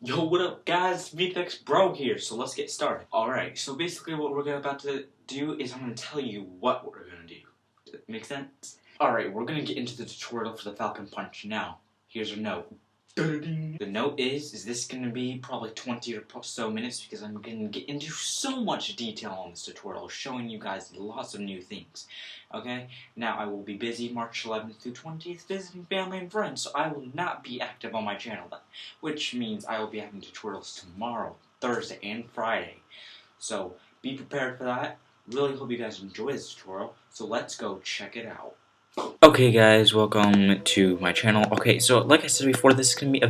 Yo, what up, guys? VFX Bro here, so let's get started. Alright, so basically what we're about to do is I'm going to tell you what we're going to do. Does that make sense? Alright, we're going to get into the tutorial for the Falcon Punch now. Here's your note. The note is this going to be probably 20 or so minutes because I'm going to get into so much detail on this tutorial, showing you guys lots of new things. Okay? Now, I will be busy March 11th through 20th visiting family and friends, so I will not be active on my channel then, which means I will be having tutorials tomorrow, Thursday, and Friday. So, be prepared for that. Really hope you guys enjoy this tutorial, so let's go check it out. Okay guys, welcome to my channel. Okay, so like I said before, this is going to be a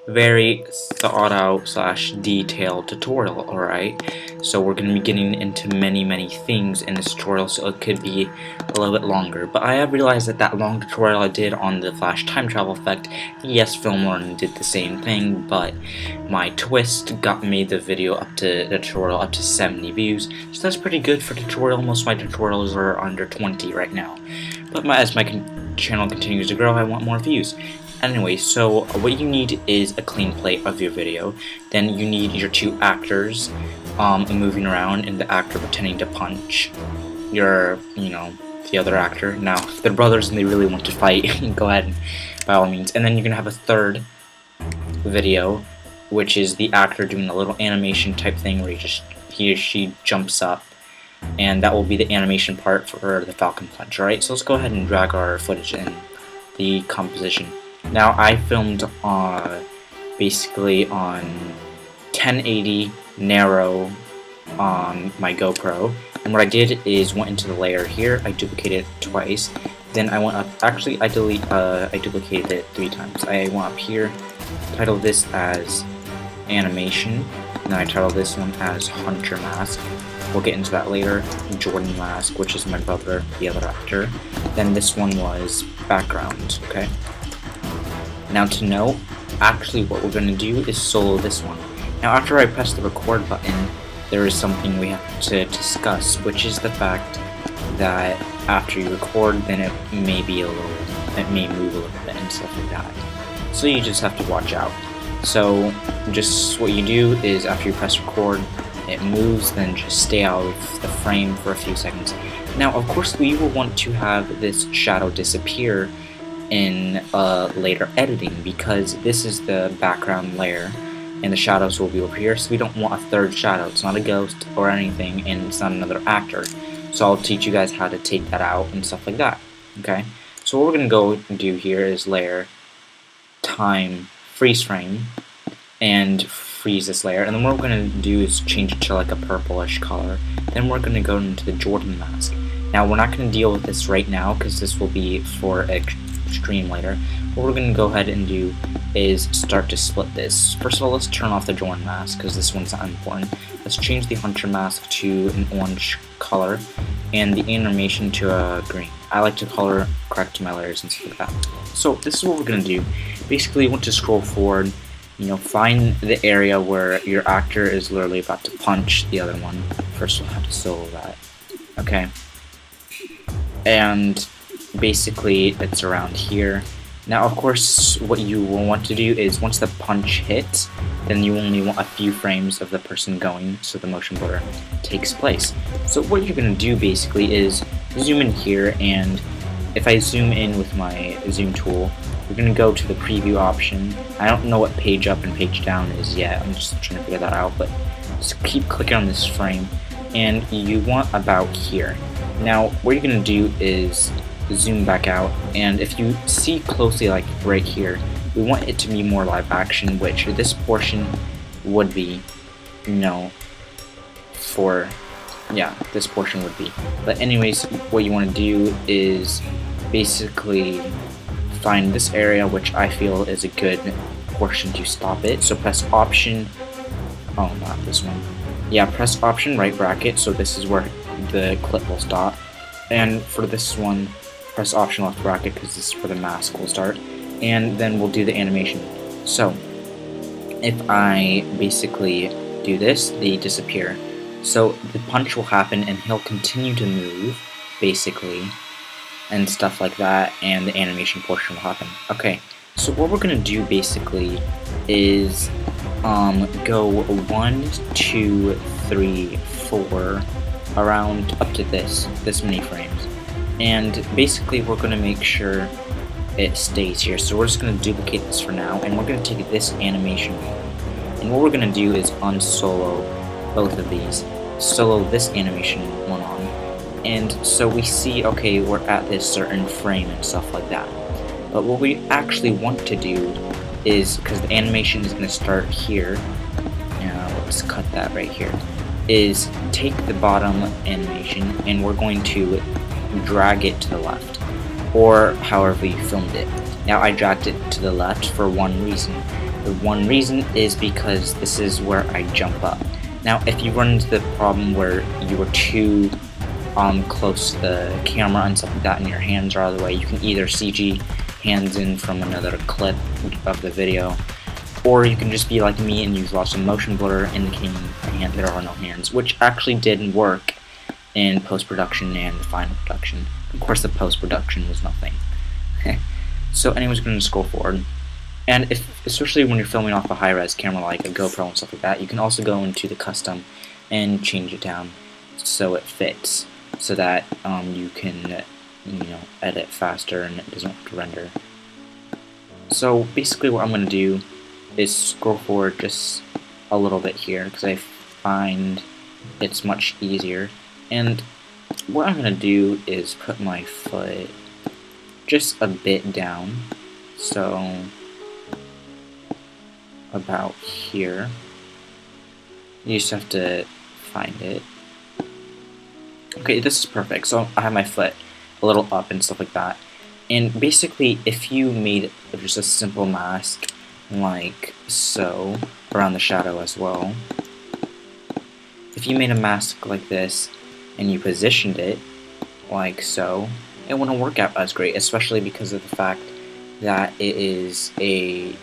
very thought out / detailed tutorial, alright? So we're going to be getting into many things in this tutorial, so it could be a little bit longer. But I have realized that long tutorial I did on the flash time travel effect, yes, Film Learning did the same thing, but my twist got me the video the tutorial up to 70 views, so that's pretty good for tutorial. Most of my tutorials are under 20 right now. But as my channel continues to grow, I want more views. Anyway, so what you need is a clean plate of your video. Then you need your two actors moving around, and the actor pretending to punch your, the other actor. Now, if they're brothers and they really want to fight, go ahead, by all means. And then you're going to have a third video, which is the actor doing a little animation type thing where he or she jumps up. And that will be the animation part for the Falcon Punch, alright? So let's go ahead and drag our footage in the composition. Now, I filmed basically on 1080 narrow on my GoPro, and what I did is went into the layer here, I duplicated it twice, then I went up, actually I duplicated it 3 times. I went up here, titled this as Animation, and then I titled this one as Hunter Mask. We'll get into that later. Jordan Mask, which is my brother, the other actor. Then this one was Background, okay? Now to note, actually what we're going to do is solo this one. Now after I press the record button, there is something we have to discuss, which is the fact that after you record, then it may move a little bit and stuff like that. So you just have to watch out. So just what you do is after you press record, it moves, then just stay out of the frame for a few seconds. Now, of course, we will want to have this shadow disappear in later editing, because this is the background layer, and the shadows will be over here, so we don't want a third shadow. It's not a ghost or anything, and it's not another actor. So I'll teach you guys how to take that out and stuff like that, okay? So what we're going to go and do here is layer, time, freeze frame, and freeze this layer, and then what we're going to do is change it to like a purplish color. Then we're going to go into the Jordan Mask. Now we're not going to deal with this right now because this will be for extreme later. What we're going to go ahead and do is start to split this. First of all, let's turn off the Jordan Mask because this one's not important. Let's change the Hunter Mask to an orange color and the animation to a green. I like to color correct my layers and stuff like that. So this is what we're going to do. Basically, you want to scroll forward. Find the area where your actor is literally about to punch the other one. First we'll have to solo that. Okay. And basically it's around here. Now of course what you will want to do is once the punch hits, then you only want a few frames of the person going so the motion blur takes place. So what you're going to do basically is zoom in here, and if I zoom in with my zoom tool, we're going to go to the preview option. I don't know what page up and page down is yet. I'm just trying to figure that out, but just keep clicking on this frame, and you want about here. Now, what you're going to do is zoom back out, and if you see closely, like right here, we want it to be more live action, which this portion would be, this portion would be. But anyways, what you want to do is basically find this area, which I feel is a good portion to stop it. So press option, oh, not this one. Yeah, press option right bracket, so this is where the clip will stop. And for this one, press option left bracket because this is where the mask will start. And then we'll do the animation. So if I basically do this, they disappear. So the punch will happen and he'll continue to move, basically, and stuff like that, and the animation portion will happen. Okay, So what we're gonna do basically is go 1, 2, 3, 4 around up to this many frames, and basically we're gonna make sure it stays here. So we're just gonna duplicate this for now, and we're gonna take this animation, and what we're gonna do is unsolo both of these, solo this animation one on, and so we see, okay, we're at this certain frame and stuff like that. But what we actually want to do is, because the animation is going to start here, let's cut that right here, is take the bottom animation and we're going to drag it to the left, or however you filmed it. Now I dragged it to the left for one reason. The one reason is because this is where I jump up. Now if you run into the problem where you were too close to the camera and stuff like that and your hands are out of the way, you can either CG hands in from another clip of the video, or you can just be like me and use lots of motion blur indicating there are no hands, which actually did work in post-production and the final production. Of course the post-production was nothing. So anyways, we're going to scroll forward, and especially when you're filming off a high-res camera like a GoPro and stuff like that, you can also go into the custom and change it down so it fits, so that you can edit faster and it doesn't have to render. So basically what I'm going to do is scroll forward just a little bit here because I find it's much easier, and what I'm going to do is put my foot just a bit down, so about here. You just have to find it. Okay, this is perfect. So I have my foot a little up and stuff like that. And basically, if you made just a simple mask like so, around the shadow as well, if you made a mask like this and you positioned it like so, it wouldn't work out as great, especially because of the fact that it is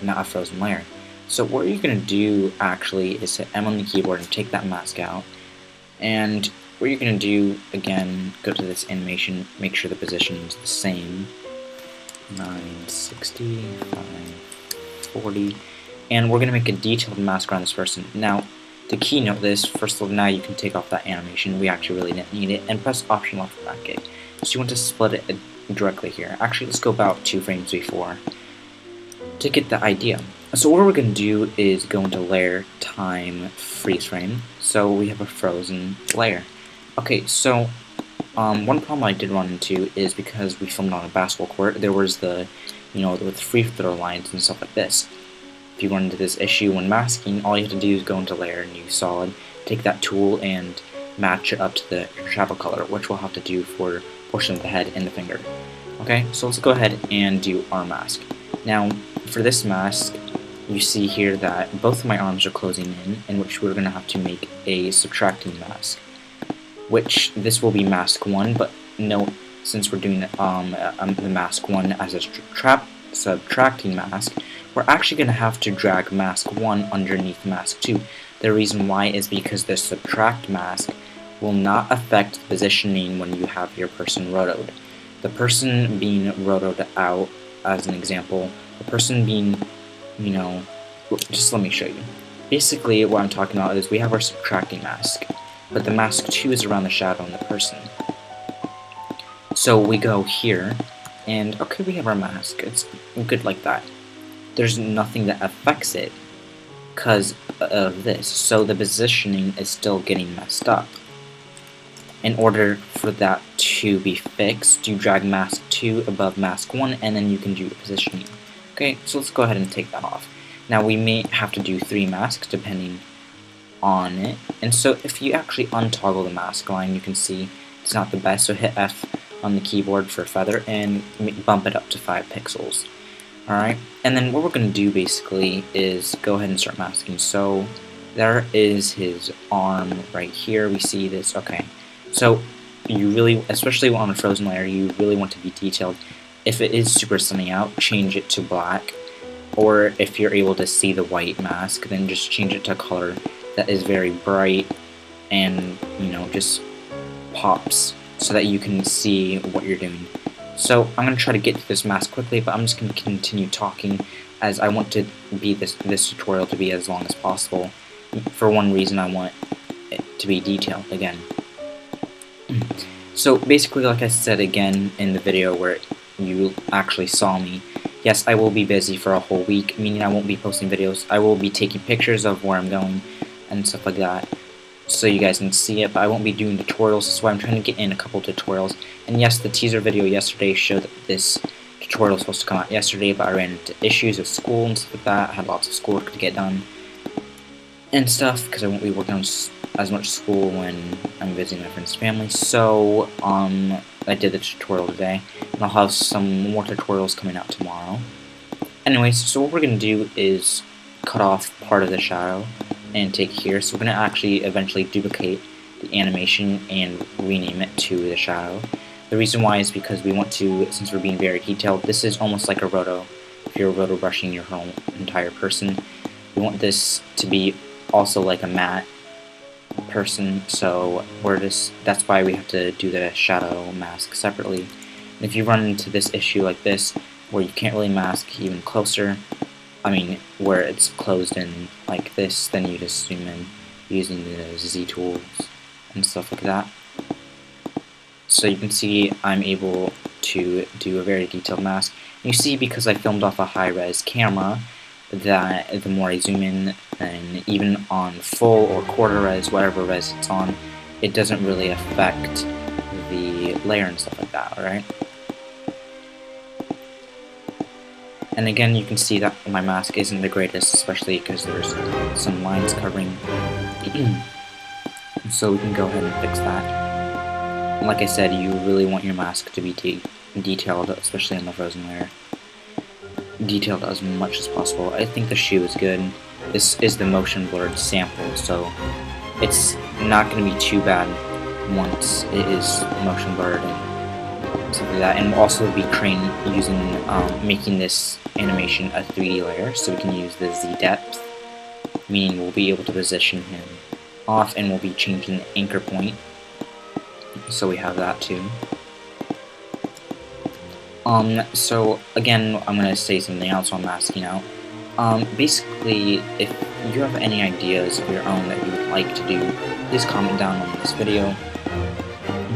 not a frozen layer. So what you're going to do actually is hit M on the keyboard and take that mask out, and what you're going to do, again, go to this animation, make sure the position is the same, 960, 540, and we're going to make a detailed mask around this person. Now, to keynote this, first of all, now you can take off that animation, we actually really didn't need it, and press Option left bracket. So you want to split it directly here. Actually, let's go about 2 frames before to get the idea. So what we're going to do is go into Layer, Time, Freeze Frame, so we have a frozen layer. Okay, so one problem I did run into is because we filmed on a basketball court, there was the, with free throw lines and stuff like this. If you run into this issue when masking, all you have to do is go into Layer, New Solid, take that tool and match it up to the shadow color, which we'll have to do for portion of the head and the finger. Okay, so let's go ahead and do our mask. Now, for this mask, you see here that both of my arms are closing in which we're going to have to make a subtracting mask, which this will be mask 1, but note, since we're doing the mask 1 as a subtracting mask, we're actually going to have to drag mask 1 underneath mask 2. The reason why is because the subtract mask will not affect the positioning when you have your person rotoed. The person being rotoed out, as an example, the person being, just let me show you. Basically, what I'm talking about is we have our subtracting mask, but the mask 2 is around the shadow and the person. So we go here, and okay, we have our mask. It's good like that. There's nothing that affects it because of this, so the positioning is still getting messed up. In order for that to be fixed, you drag mask 2 above mask 1, and then you can do the positioning. Okay, so let's go ahead and take that off. Now we may have to do 3 masks depending on it, and so if you actually untoggle the mask line, you can see it's not the best, so hit F on the keyboard for feather and bump it up to 5 pixels. Alright, and then what we're going to do basically is go ahead and start masking. So there is his arm right here, we see this, okay. So you really, especially on a frozen layer, you really want to be detailed. If it is super sunny out, change it to black, or if you're able to see the white mask, then just change it to a color that is very bright and, just pops so that you can see what you're doing. So I'm going to try to get to this mask quickly, but I'm just going to continue talking as I want to be this tutorial to be as long as possible. For one reason, I want it to be detailed again. So basically, like I said again in the video where you actually saw me, yes, I will be busy for a whole week, meaning I won't be posting videos. I will be taking pictures of where I'm going and stuff like that, so you guys can see it, but I won't be doing tutorials. That's why I'm trying to get in a couple tutorials. And yes, the teaser video yesterday showed that this tutorial was supposed to come out yesterday, but I ran into issues with school and stuff like that. I had lots of schoolwork to get done and stuff, because I won't be working on as much school when I'm visiting my friend's family. So, I did the tutorial today, and I'll have some more tutorials coming out tomorrow. Anyways, so what we're going to do is cut off part of the shadow and take it here. So we're going to actually eventually duplicate the animation and rename it to the shadow. The reason why is because we want to, since we're being very detailed, this is almost like a roto. If you're roto brushing your whole entire person, we want this to be also like a matte person, so that's why we have to do the shadow mask separately. And if you run into this issue like this, where you can't really mask even closer, I mean, where it's closed in like this, then you just zoom in using the Z tools and stuff like that. So you can see I'm able to do a very detailed mask. You see, because I filmed off a high-res camera, that the more I zoom in, and even on full or quarter res, whatever res it's on, it doesn't really affect the layer and stuff like that, alright? And again, you can see that my mask isn't the greatest, especially because there's some lines covering. So we can go ahead and fix that. Like I said, you really want your mask to be detailed, especially on the frozen layer. Detailed as much as possible. I think the shoe is good. This is the motion blurred sample, so it's not going to be too bad once it is motion blurred and stuff like that. And we'll also be making this animation a 3D layer, so we can use the Z depth, meaning we'll be able to position him off, and we'll be changing the anchor point, so we have that too. So again, I'm going to say something else while I'm masking out. Basically, if you have any ideas of your own that you would like to do, please comment down on this video,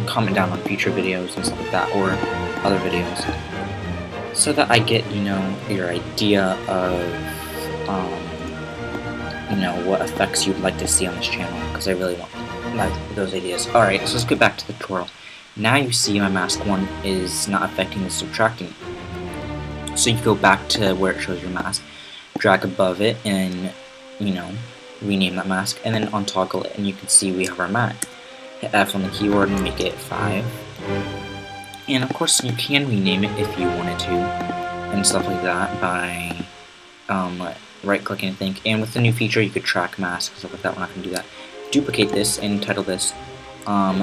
comment down on future videos and stuff like that, or other videos, so that I get, your idea of, what effects you'd like to see on this channel, because I really want those ideas. Alright, so let's get back to the tutorial. Now you see my mask 1 is not affecting the subtracting. So you go back to where it shows your mask, drag above it, and, rename that mask, and then untoggle it, and you can see we have our matte. Hit F on the keyboard and make it 5. And of course you can rename it if you wanted to, and stuff like that, by right-clicking, I think. And with the new feature you could track masks, stuff like that. We're not going to do that. Duplicate this and title this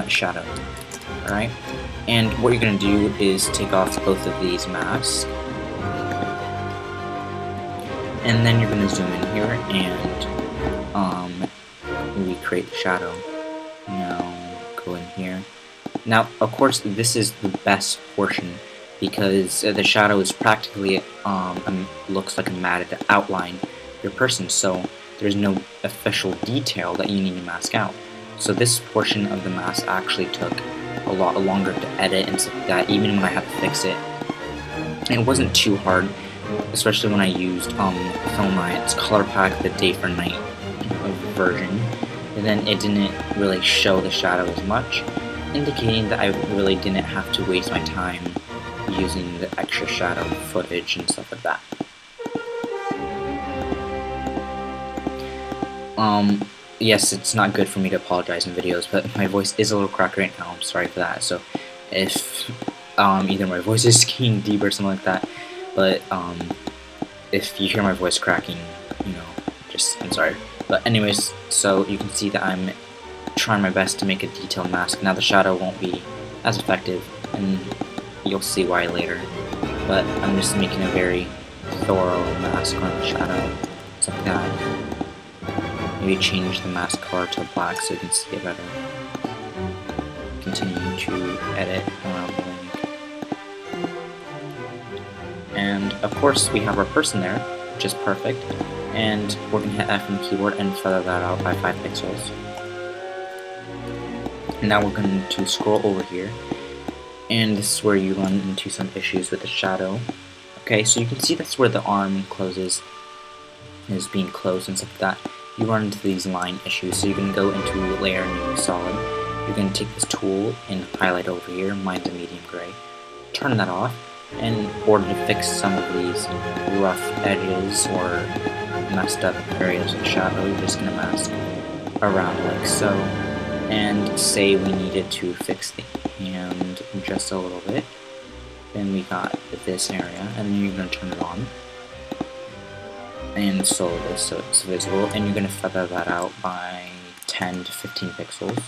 shadow. Alright, and what you're going to do is take off both of these masks, and then you're going to zoom in here and recreate the shadow. Now go in here. Now, of course, this is the best portion, because the shadow is practically looks like a matted outline of your person, so there's no official detail that you need to mask out. So this portion of the mask actually took a lot longer to edit and stuff like that, even when I had to fix it. And it wasn't too hard, especially when I used Filmite's color pack, the day for night version, and then it didn't really show the shadow as much, indicating that I really didn't have to waste my time using the extra shadow footage and stuff like that. Yes, it's not good for me to apologize in videos, but my voice is a little cracked right now. I'm sorry for that. So if either my voice is getting deep or something like that, but if you hear my voice cracking, I'm sorry. But anyways, so you can see that I'm trying my best to make a detailed mask. Now the shadow won't be as effective, and you'll see why later. But I'm just making a very thorough mask on the shadow, stuff like that. Maybe change the mask color to black so you can see it better. Continue to edit around the link. And of course we have our person there, which is perfect. And we're going to hit F on the keyboard and feather that out by 5 pixels. Now we're going to scroll over here, and this is where you run into some issues with the shadow. Okay, so you can see that's where the arm closes, is being closed and stuff like that. You run into these line issues, so you can go into layer, new solid. You're going to take this tool and highlight over here, mine's a medium gray. Turn that off, and in order to fix some of these rough edges or messed up areas of shadow, you're just going to mask around like so. And say we needed to fix the hand just a little bit, then we got this area, and then you're going to turn it on and solo this so it's visible, and you're going to feather that out by 10 to 15 pixels,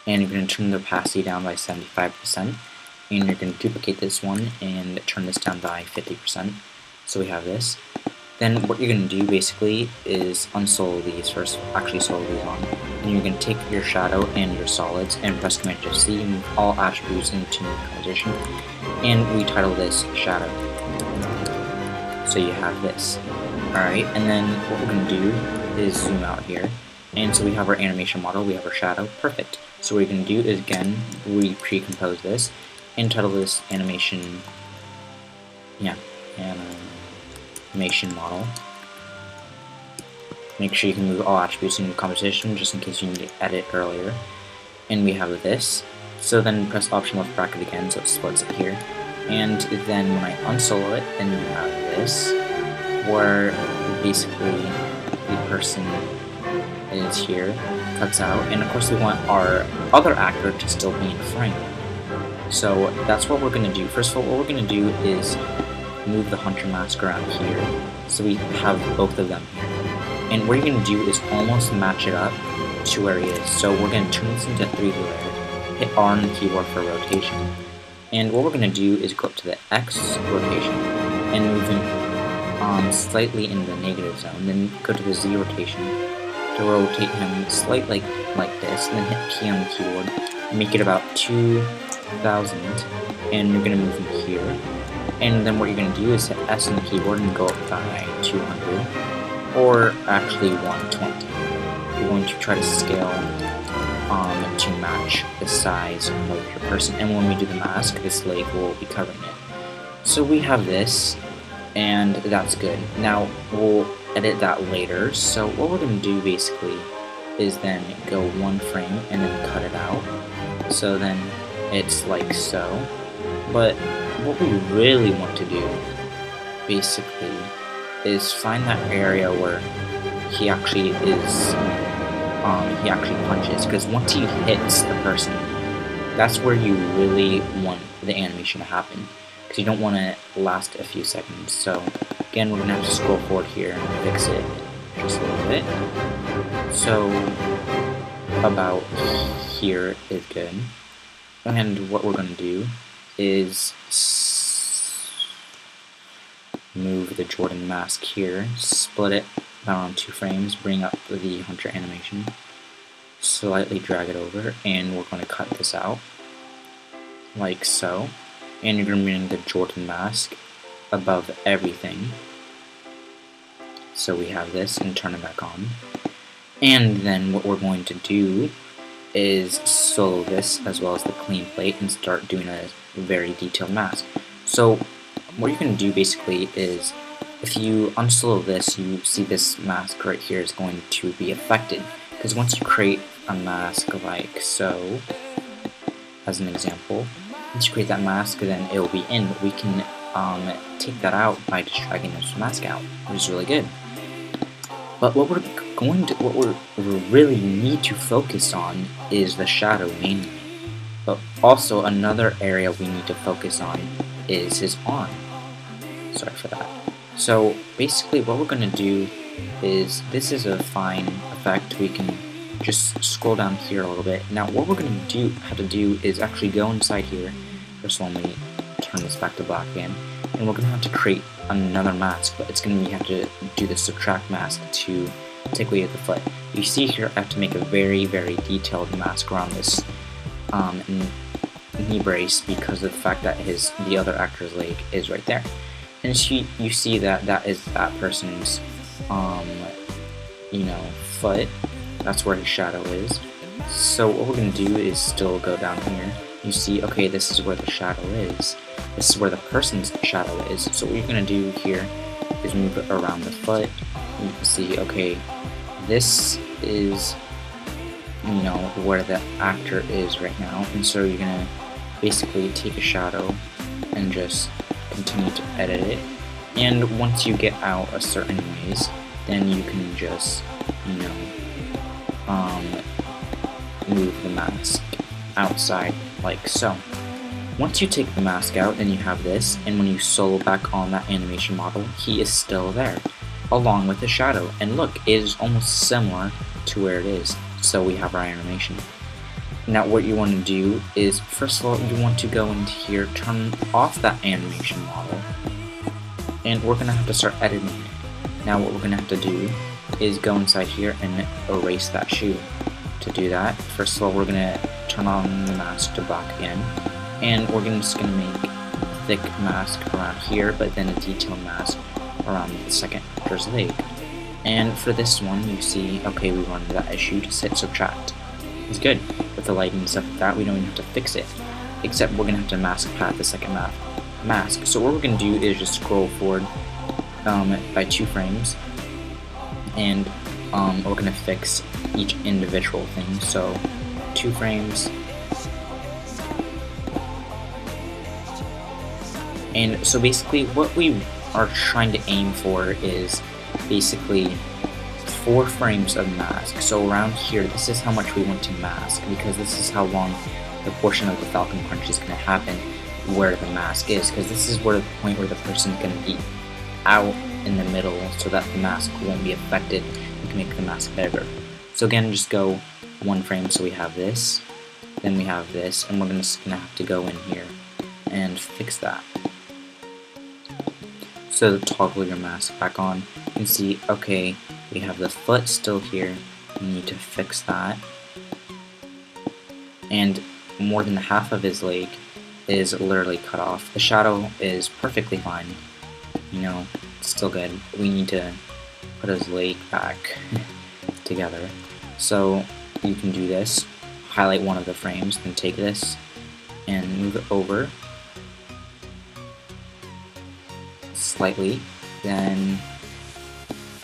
and you're going to turn the opacity down by 75%, and you're going to duplicate this one and turn this down by 50%, so we have this. Then what you're going to do basically is unsolo these first, actually solo these on, and you're going to take your shadow and your solids and press Command-Shift-C, move all attributes into new composition, and retitle this shadow. So you have this. Alright, and then what we're going to do is zoom out here, and so we have our animation model, we have our shadow, perfect. So what you're going to do is again, we pre-compose this, and title this animation, animation model. Make sure you can move all attributes into composition just in case you need to edit earlier. And we have this. So then press Option left bracket again so it splits it here. And then when I unsolo it, then you have this, where basically the person is here, cuts out, and of course we want our other actor to still be in frame. So that's what we're going to do. First of all, what we're going to do is move the hunter mask around here, so we have both of them here. And what you're going to do is almost match it up to where he is. So we're going to turn this into 3D layer, hit R on the keyboard for rotation, and what we're going to do is go up to the X rotation and move him slightly in the negative zone, then go to the Z rotation to rotate him slightly like this, and then hit P on the keyboard, make it about 2000, and you're going to move him here. And then what you're going to do is hit S on the keyboard and go up by 200, or actually 120. You're going to try to scale to match the size of your person, and when we do the mask, this leg will be covering it. So we have this, and that's good. Now we'll edit that later, so what we're going to do basically is then go one frame and then cut it out, so then it's like so. But what we really want to do basically is find that area where he actually is he actually punches, because once he hits the person, that's where you really want the animation to happen, because you don't want to last a few seconds. So again, we're going to have to scroll forward here and fix it just a little bit. So about here is good, and what we're going to do is move the Jordan mask here, split it around 2 frames, bring up the hunter animation, slightly drag it over, and we're going to cut this out like so, and you're going to bring the Jordan mask above everything, so we have this, and turn it back on. And then what we're going to do is solo this as well as the clean plate and start doing a very detailed mask. So what you're going to do basically is, if you unsolo this, you see this mask right here is going to be affected, because once you create a mask like so, as an example, once you create that mask, then it will be in, but we can take that out by just dragging this mask out, which is really good. But what we really need to focus on is the shadow mainly. But also another area we need to focus on is his arm. Sorry for that. So basically what we're going to do is, this is a fine effect, we can just scroll down here a little bit. Now what we're going to have to do is actually go inside here. First let me turn this back to black again, and we're going to have to create another mask, but it's going to, you have to do the subtract mask to take away the foot. You see here I have to make a very, very detailed mask around this, and knee brace because of the fact that the other actor's leg is right there. And you see that that is that person's, foot. That's where his shadow is. So what we're going to do is still go down here. You see, okay, this is where the shadow is. This is where the person's shadow is. So what you're going to do here is move it around the foot. And you can see, okay, this is, where the actor is right now. And so you're going to basically take a shadow and just continue to edit it. And once you get out a certain ways, then you can just, move the mask outside like so. Once you take the mask out and you have this, and when you solo back on that animation model, he is still there, along with the shadow. And look, it is almost similar to where it is. So we have our animation. Now what you want to do is, first of all, you want to go into here, turn off that animation model, and we're going to have to start editing it. Now what we're going to have to do is go inside here and erase that shoe. To do that, first of all, we're going to turn on the mask to black again, and we're just going to make a thick mask around here, but then a detailed mask around the second actor's leg. And for this one, you see, okay, we run that issue to set subtract. It's good. With the lighting and stuff like that, we don't even have to fix it, except we're going to have to mask pad the second mask. So what we're going to do is just scroll forward by 2 frames, and we're going to fix each individual thing. So 2 frames, and so basically what we are trying to aim for is basically 4 frames of mask. So around here, this is how much we want to mask, because this is how long the portion of the Falcon Punch is going to happen where the mask is, because this is where the point where the person is going to be out in the middle so that the mask won't be affected. You can make the mask bigger. So again, just go 1 frame. So we have this, then we have this, and we're just gonna have to go in here and fix that. So toggle your mask back on. You can see, okay, we have the foot still here. We need to fix that. And more than half of his leg is literally cut off. The shadow is perfectly fine. It's still good. We need to put his leg back together. So you can do this, highlight one of the frames, then take this and move it over slightly, then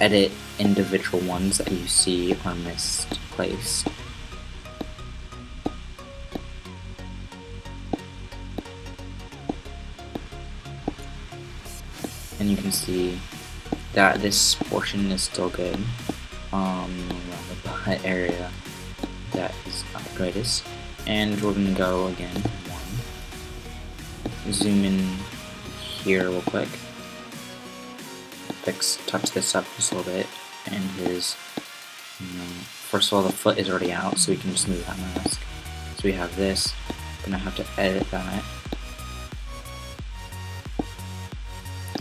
edit individual ones that you see are misplaced. And you can see that this portion is still good. Around the butt area, that is not the greatest. And we're gonna go again 1. Zoom in here real quick. Touch this up just a little bit, and his, first of all, the foot is already out, so we can just move that mask. So we have this. Gonna have to edit that.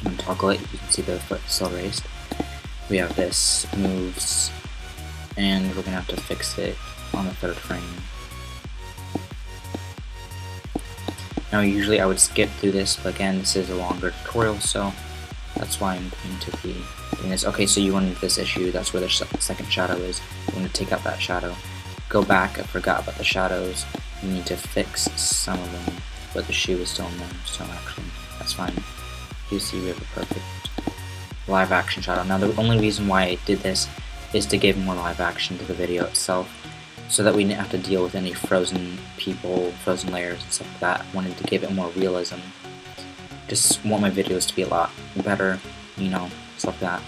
And toggle it. You can see the foot is still raised. We have this moves, and we're gonna have to fix it on the 3rd frame. Now usually I would skip through this, but again, this is a longer tutorial, so that's why I'm going to be doing this. Okay, so you wanted this issue, that's where the second shadow is. You want to take out that shadow. Go back, I forgot about the shadows. You need to fix some of them, but the shoe is still in there, so actually, that's fine. You see we have a perfect live action shadow. Now the only reason why I did this is to give more live action to the video itself, so that we didn't have to deal with any frozen people, frozen layers and stuff like that. I wanted to give it more realism. Just want my videos to be a lot better, stuff like that.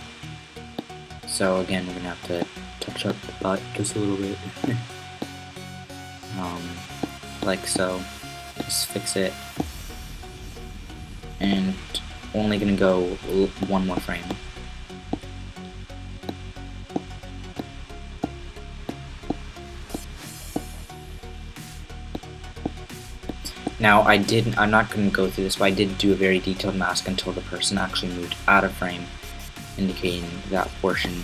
So again, we're gonna have to touch up the butt just a little bit. Like so. Just fix it. And only gonna go 1 more frame. Now I'm not going to go through this, but I did do a very detailed mask until the person actually moved out of frame, indicating that portion,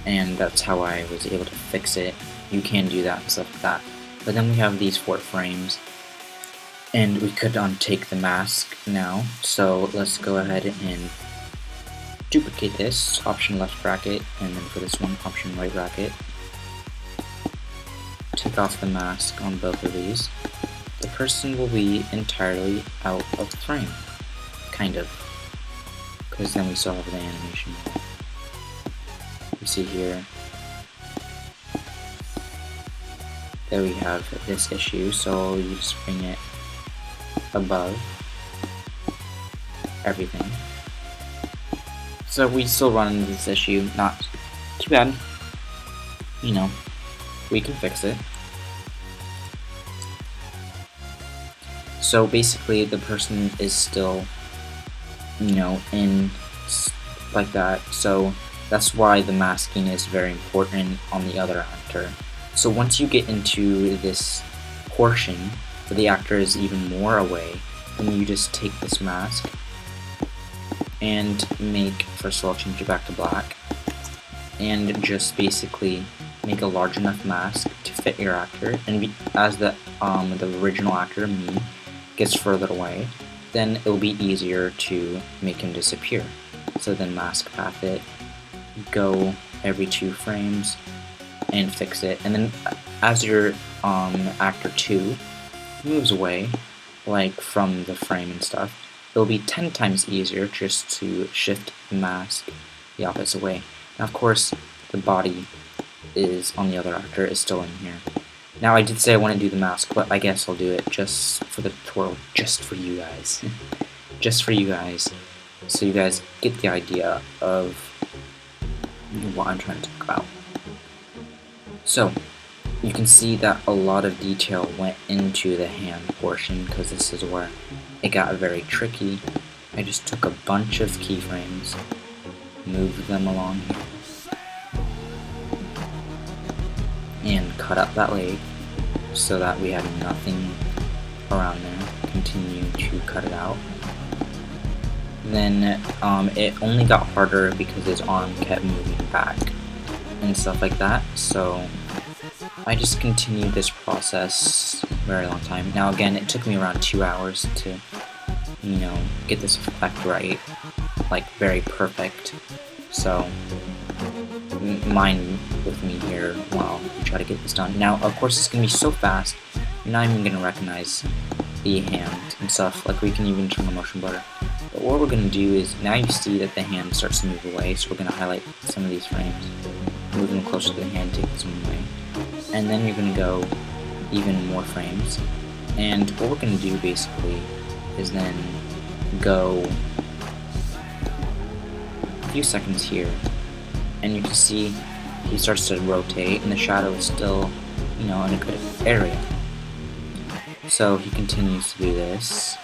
and that's how I was able to fix it. You can do that and stuff like that. But then we have these 4 frames, And we could untake the mask now, so let's go ahead and duplicate this, option left bracket, and then for this one, option right bracket. Take off the mask on both of these. The person will be entirely out of the frame, kind of, because then we still have the animation. You see here, there we have this issue, so you just bring it above everything. So we still run into this issue, not too bad, you know, we can fix it. So basically the person is still, you know, in like that, so that's why the masking is very important on the other actor. So once you get into this portion where the actor is even more away, then you just take this mask and make, first of all, change it back to black, and just basically make a large enough mask to fit your actor, and as the original actor, me, gets further away, then it'll be easier to make him disappear. So then mask path it, go every 2 frames, and fix it, and then as your actor 2 moves away, like from the frame and stuff, it'll be 10 times easier just to shift the mask the opposite way. Now of course the body is on the other actor is still in here. Now I did say I wouldn't do the mask, but I guess I'll do it just for the tutorial, just for you guys. Just for you guys, so you guys get the idea of what I'm trying to talk about. So, you can see that a lot of detail went into the hand portion, because this is where it got very tricky. I just took a bunch of keyframes, moved them along here, and cut up that leg so that we had nothing around there. Continue to cut it out. Then it only got harder because his arm kept moving back and stuff like that, so I just continued this process a very long time. Now again, it took me around 2 hours to, you know, get this effect right, like very perfect, so mind with me here while we try to get this done. Now of course it's going to be so fast, you're not even going to recognize the hand and stuff, like we can even turn the motion blur. But what we're going to do is, now you see that the hand starts to move away, so we're going to highlight some of these frames, move them closer to the hand, take this one away, and then you're going to go even more frames, and what we're going to do basically is then go a few seconds here, and you can see he starts to rotate and the shadow is still, you know, in a good area. So he continues to do this,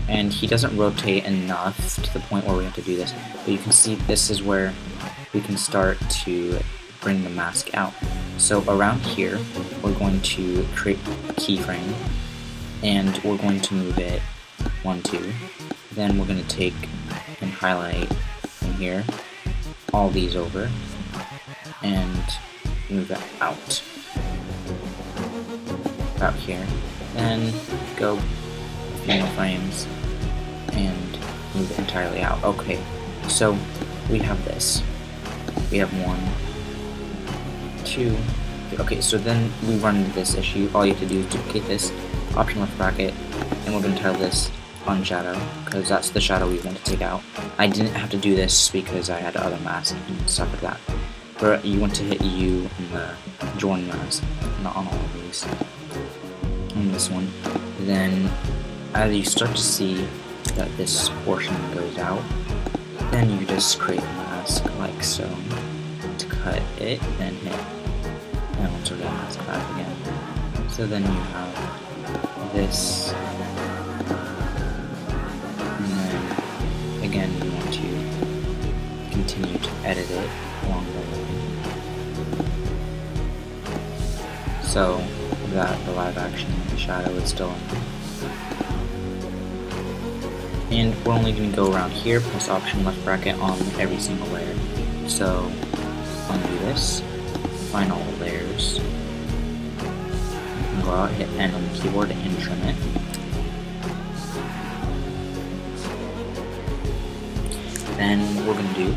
and he doesn't rotate enough to the point where we have to do this, but you can see this is where we can start to bring the mask out. So around here, we're going to create a keyframe, and we're going to move it 1, 2. Then we're going to take and highlight from here, all these over, and move it out. About here. Then go a few more frames, and move it entirely out. Okay, so we have this. We have 1, 2, 3. Okay, so then we run into this issue. All you have to do is duplicate this, option left bracket, and we're going to title this unshadow, because that's the shadow we want to take out. I didn't have to do this because I had other masks and stuff like that. But you want to hit U in the join mask, not on all of these. On this one. Then as you start to see that this portion goes out, then you just create a mask like so to cut it, then hit, and once we're done, mask back again. So then you have this, and then again you want to continue to edit it along the way, so that the live action shadow is still in. And we're only going to go around here, press option left bracket on every single layer. So undo this, find all the layers, go out, hit N on the keyboard and trim it. then what we're going to do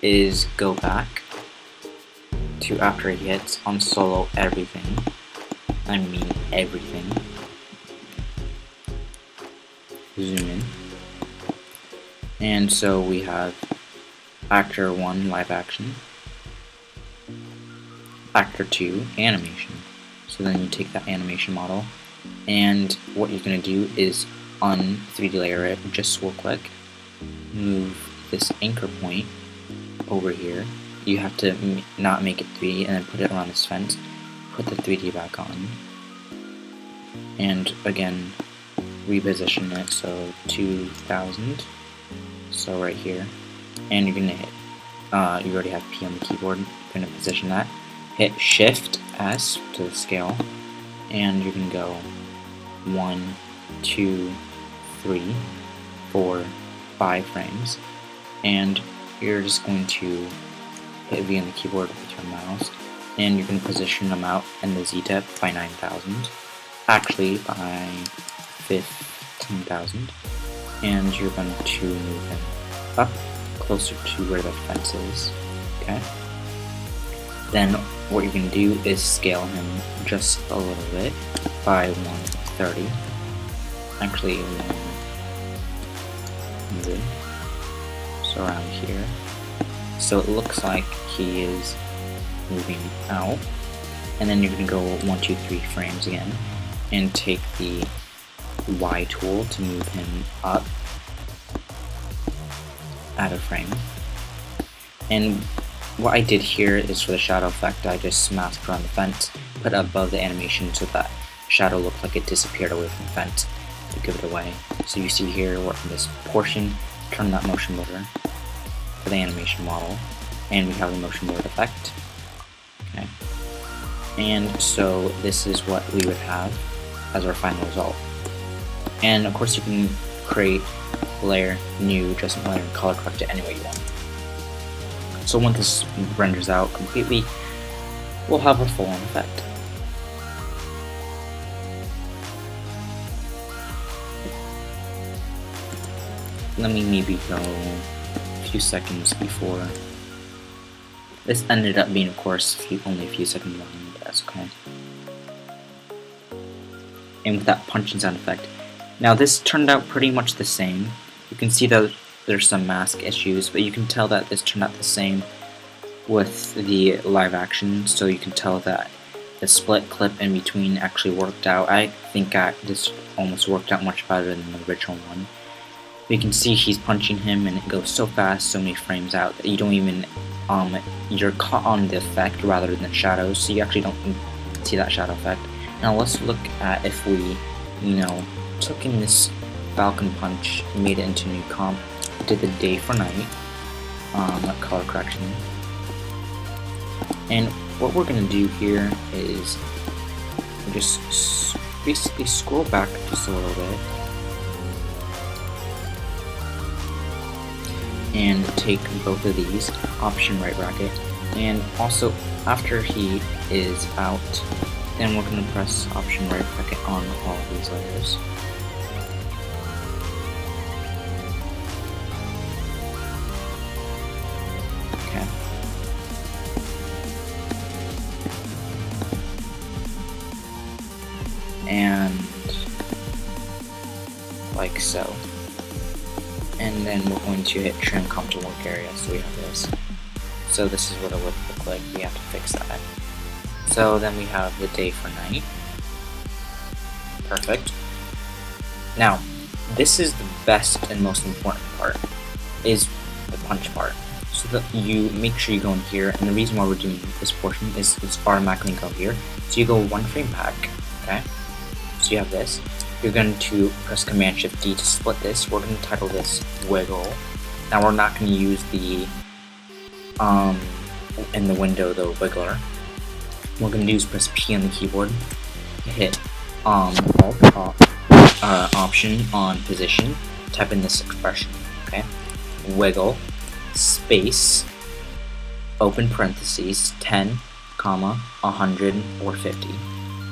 is go back to after he hits on solo everything. I mean everything. Zoom in. And so we have Actor 1 live action, Actor 2 animation. So then you take that animation model, and what you're going to do is un-3D layer it, just swirl click, move this anchor point over here. You have to not make it 3D and then put it around this fence, put the 3D back on, and again reposition it, so 2000, so right here, and you're going to hit, you already have P on the keyboard, you're going to position that, hit Shift S to the scale, and you're going to go 1, 2, 3, 4, 5 frames, and you're just going to hit V on the keyboard with your mouse, and you're going to position them out in the Z depth by 9,000, actually by 15,000, and you're going to move them up closer to where the fence is. Okay. Then what you're going to do is scale him just a little bit by 130. Actually, 100. So around here. So it looks like he is moving out. And then you're going to go 1, 2, 3 frames again and take the Y tool to move him up, add a frame. And what I did here is for the shadow effect, I just masked around the fence, put it above the animation so that shadow looked like it disappeared away from the fence to give it away. So you see here, we're in this portion, turn that motion blur for the animation model, and we have the motion blur effect. Okay. And so this is what we would have as our final result. And of course you can create layer, new, adjustment layer, and color correct it any way you want. So once this renders out completely, we'll have a full-on effect. Let me maybe go a few seconds before. This ended up being, of course, only a few seconds long, but that's okay. And with that punching sound effect. Now this turned out pretty much the same. You can see that there's some mask issues, but you can tell that this turned out the same with the live action, so you can tell that the split clip in between actually worked out. I think this almost worked out much better than the original one. You can see he's punching him and it goes so fast, so many frames out, that you don't even, you're caught on the effect rather than shadows, so you actually don't see that shadow effect. Now let's look at if we, took in this Falcon punch, made it into a new comp, did the day for night, color correction. And what we're going to do here is just basically scroll back just a little bit and take both of these, option right bracket, and also after he is out, then we're going to press option right bracket on all of these layers. Okay. And like so. And then we're going to hit trim comp to work area, so we have this. So this is what it would look like. We have to fix that. So then we have the day for night. Perfect. Now, this is the best and most important part, is the punch part. So that you make sure you go in here, and the reason why we're doing this portion is it's automatically go here. So you go 1 frame back, okay? So you have this. You're going to press Command Shift D to split this. We're going to title this Wiggle. Now we're not going to use the in the window the wiggler. What we're going to do is press P on the keyboard, hit option on position, type in this expression, okay? Wiggle space open parentheses 10, 100 or 50.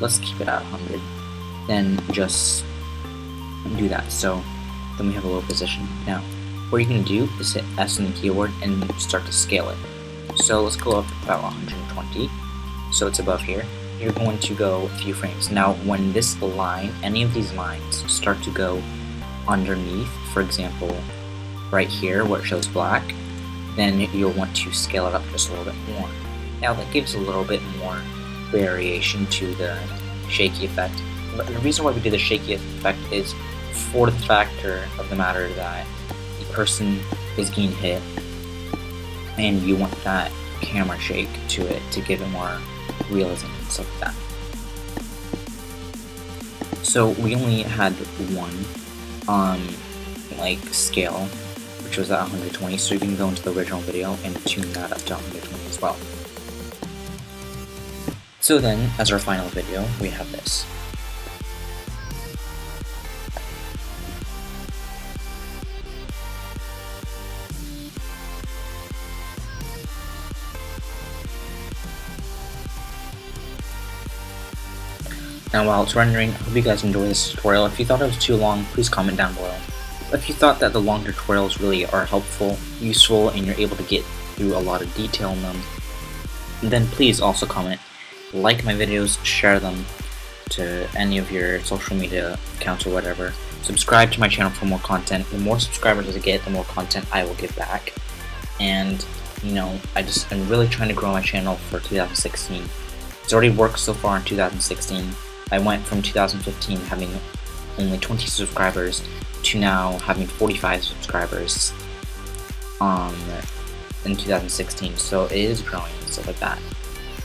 Let's keep it at 100. Then just do that. So then we have a low position. Now what you're going to do is hit S on the keyboard and start to scale it. So let's go up about 120, so it's above here. You're going to go a few frames. Now when this line, any of these lines start to go underneath, for example right here where it shows black, then you'll want to scale it up just a little bit more. Now that gives a little bit more variation to the shaky effect. But the reason why we do the shaky effect is for the factor of the matter that the person is getting hit and you want that camera shake to it to give it more realism and stuff like that. So we only had one like scale, which was at 120, so you can go into the original video and tune that up to 120 as well. So then, as our final video, we have this. Now while it's rendering, I hope you guys enjoyed this tutorial. If you thought it was too long, please comment down below. If you thought that the long tutorials really are helpful, useful, and you're able to get through a lot of detail in them, then please also comment, like my videos, share them to any of your social media accounts or whatever. Subscribe to my channel for more content. The more subscribers I get, the more content I will give back. And, you know, I'm really trying to grow my channel for 2016. It's already worked so far in 2016. I went from 2015 having only 20 subscribers to now having 45 subscribers in 2016, so it is growing and stuff like that.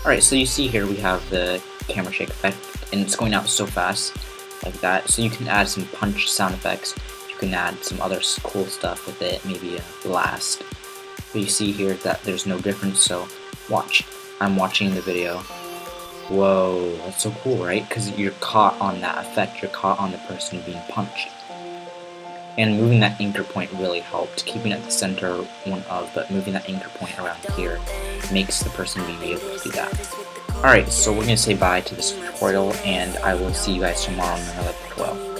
Alright, so you see here we have the camera shake effect, and it's going out so fast like that, so you can add some punch sound effects, you can add some other cool stuff with it, maybe a blast. But you see here that there's no difference, so watch. I'm watching the video. Whoa, that's so cool, right? Because you're caught on that effect, you're caught on the person being punched. And moving that anchor point really helped. Keeping it at the center but moving that anchor point around here makes the person be able to do that. Alright, so we're going to say bye to this tutorial, and I will see you guys tomorrow in another tutorial.